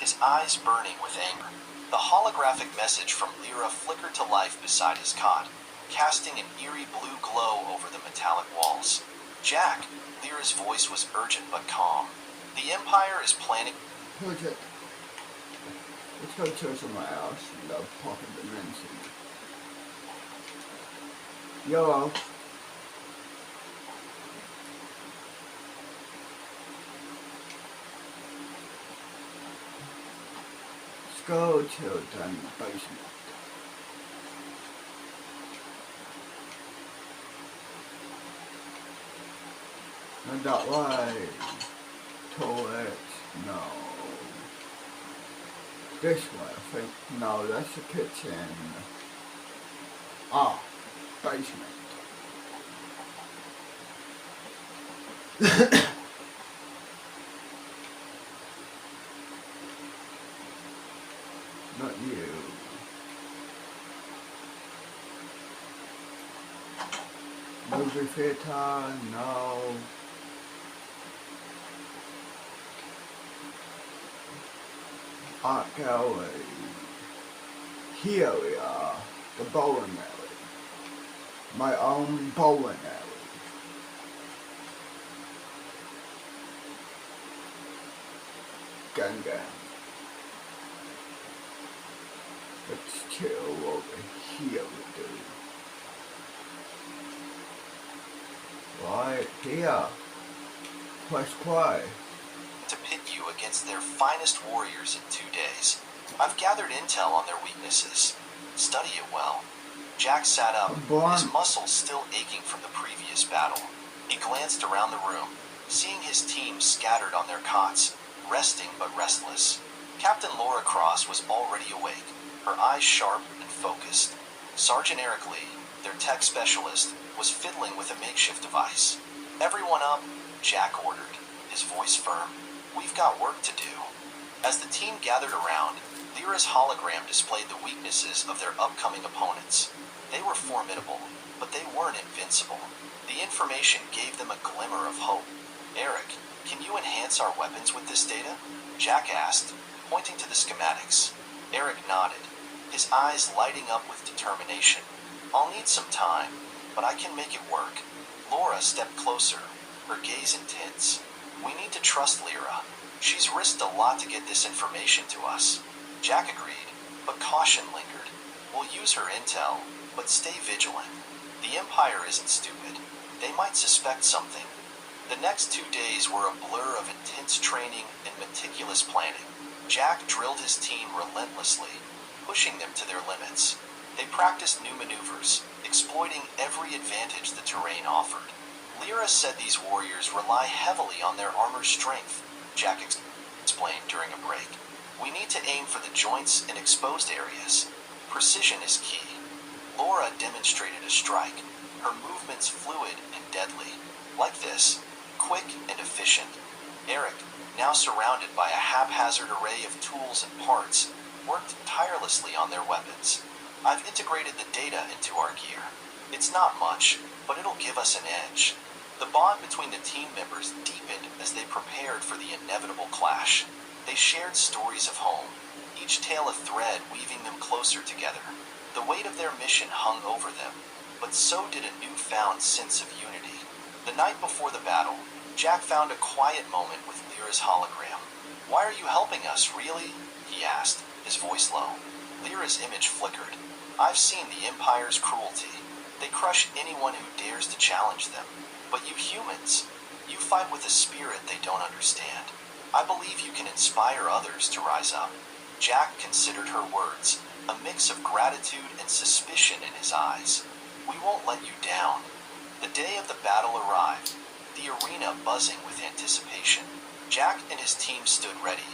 his eyes burning with anger. The holographic message from Lyra flickered to life beside his cot, casting an eerie blue glow over the metallic walls. Jack, Lyra's voice was urgent but calm. The Empire is planning... Project. Let's go to somewhere else in the pocket dimension. YOLO. Let's go to the basement. And that way. Toilet. No. This way, I think. No, that's the kitchen. Ah, basement. Not you. Movie theater, no. Art gallery. Here we are, the bowling alley. My own bowling alley. Gang gang. Let's chill over here we do. Right here. Press play. To pit you against their finest warriors in 2 days. I've gathered intel on their weaknesses. Study it well. Jack sat up, his muscles still aching from the previous battle. He glanced around the room, seeing his team scattered on their cots, resting but restless. Captain Laura Cross was already awake, her eyes sharp and focused. Sergeant Eric Lee, their tech specialist, was fiddling with a makeshift device. Everyone up, Jack ordered, his voice firm. We've got work to do. As the team gathered around, Lyra's hologram displayed the weaknesses of their upcoming opponents. They were formidable, but they weren't invincible. The information gave them a glimmer of hope. Eric, can you enhance our weapons with this data? Jack asked, pointing to the schematics. Eric nodded, his eyes lighting up with determination. I'll need some time, but I can make it work. Laura stepped closer, her gaze intense. We need to trust Lyra. She's risked a lot to get this information to us. Jack agreed, but caution lingered. We'll use her intel, but stay vigilant. The Empire isn't stupid. They might suspect something. The next 2 days were a blur of intense training and meticulous planning. Jack drilled his team relentlessly, pushing them to their limits. They practiced new maneuvers, exploiting every advantage the terrain offered. Lyra said these warriors rely heavily on their armor's strength, Jack explained during a break. We need to aim for the joints and exposed areas. Precision is key. Laura demonstrated a strike, her movements fluid and deadly. Like this, quick and efficient. Eric, now surrounded by a haphazard array of tools and parts, worked tirelessly on their weapons. I've integrated the data into our gear. It's not much, but it'll give us an edge. The bond between the team members deepened as they prepared for the inevitable clash. They shared stories of home, each tale a thread weaving them closer together. The weight of their mission hung over them, but so did a newfound sense of unity. The night before the battle, Jack found a quiet moment with Lyra's hologram. Why are you helping us, really? He asked, his voice low. Lyra's image flickered. I've seen the Empire's cruelty. They crush anyone who dares to challenge them. But you humans, you fight with a spirit they don't understand. I believe you can inspire others to rise up. Jack considered her words, a mix of gratitude and suspicion in his eyes. We won't let you down. The day of the battle arrived, the arena buzzing with anticipation. Jack and his team stood ready,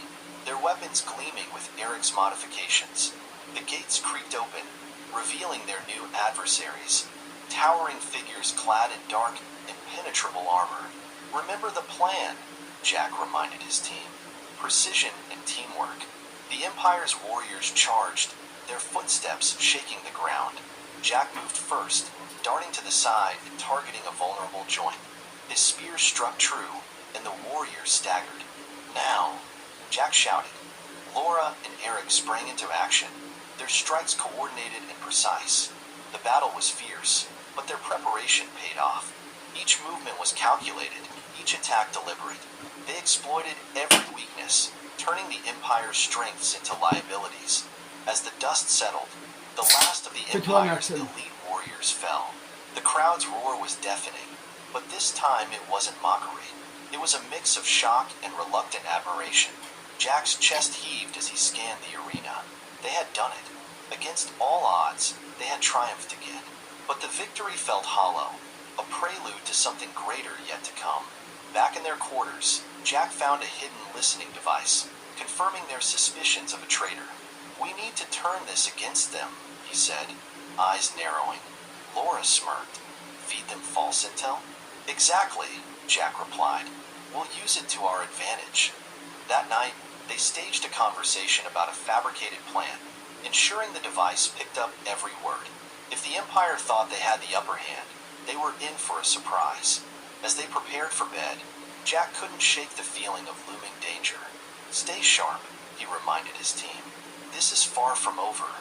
their weapons gleaming with Eric's modifications. The gates creaked open, revealing their new adversaries, towering figures clad in dark, impenetrable armor. Remember the plan, Jack reminded his team. Precision and teamwork. The Empire's warriors charged, their footsteps shaking the ground. Jack moved first, darting to the side and targeting a vulnerable joint. His spear struck true, and the warriors staggered. Now, Jack shouted. Laura and Eric sprang into action, their strikes coordinated and precise. The battle was fierce, but their preparation paid off. Each movement was calculated, each attack deliberate. They exploited every weakness, turning the Empire's strengths into liabilities. As the dust settled, the last of the Empire's elite warriors fell. The crowd's roar was deafening, but this time it wasn't mockery. It was a mix of shock and reluctant admiration. Jack's chest heaved as he scanned the arena. They had done it. Against all odds, they had triumphed again. But the victory felt hollow, a prelude to something greater yet to come. Back in their quarters, Jack found a hidden listening device, confirming their suspicions of a traitor. "We need to turn this against them," he said, eyes narrowing. Laura smirked. "Feed them false intel?" "Exactly," Jack replied. "We'll use it to our advantage." That night, they staged a conversation about a fabricated plan, ensuring the device picked up every word. If the Empire thought they had the upper hand, they were in for a surprise. As they prepared for bed, Jack couldn't shake the feeling of looming danger. "Stay sharp," he reminded his team. "This is far from over."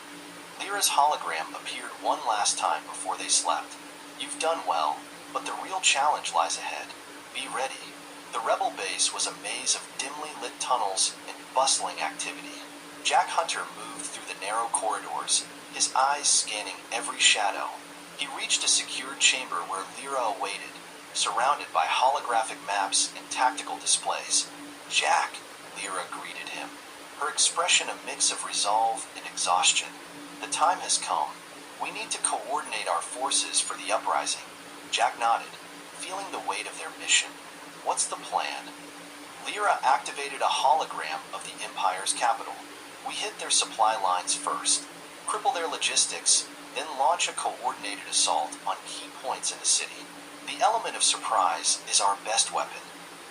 Lyra's hologram appeared one last time before they slept. "You've done well, but the real challenge lies ahead. Be ready." The rebel base was a maze of dimly lit tunnels and bustling activity. Jack Hunter moved through the narrow corridors, his eyes scanning every shadow. He reached a secured chamber where Lyra awaited, surrounded by holographic maps and tactical displays. "Jack," Lyra greeted him, her expression a mix of resolve and exhaustion. "The time has come. We need to coordinate our forces for the uprising." Jack nodded, feeling the weight of their mission. "What's the plan?" Lyra activated a hologram of the Empire's capital. "We hit their supply lines first, cripple their logistics, then launch a coordinated assault on key points in the city. The element of surprise is our best weapon."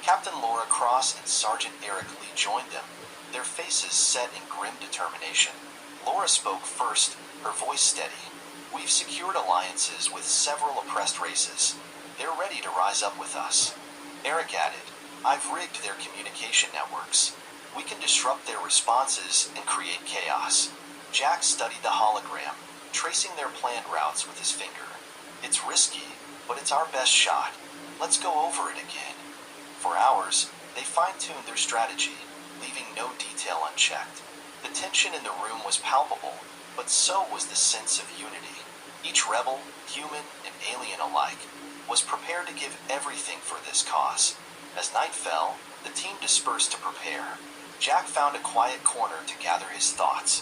Captain Laura Cross and Sergeant Eric Lee joined them, their faces set in grim determination. Laura spoke first, her voice steady. "We've secured alliances with several oppressed races. They're ready to rise up with us." Eric added, "I've rigged their communication networks. We can disrupt their responses and create chaos." Jack studied the hologram, tracing their planned routes with his finger. "It's risky, but it's our best shot. Let's go over it again." For hours, they fine-tuned their strategy, leaving no detail unchecked. The tension in the room was palpable, but so was the sense of unity. Each rebel, human and alien alike, was prepared to give everything for this cause. As night fell, the team dispersed to prepare. Jack found a quiet corner to gather his thoughts.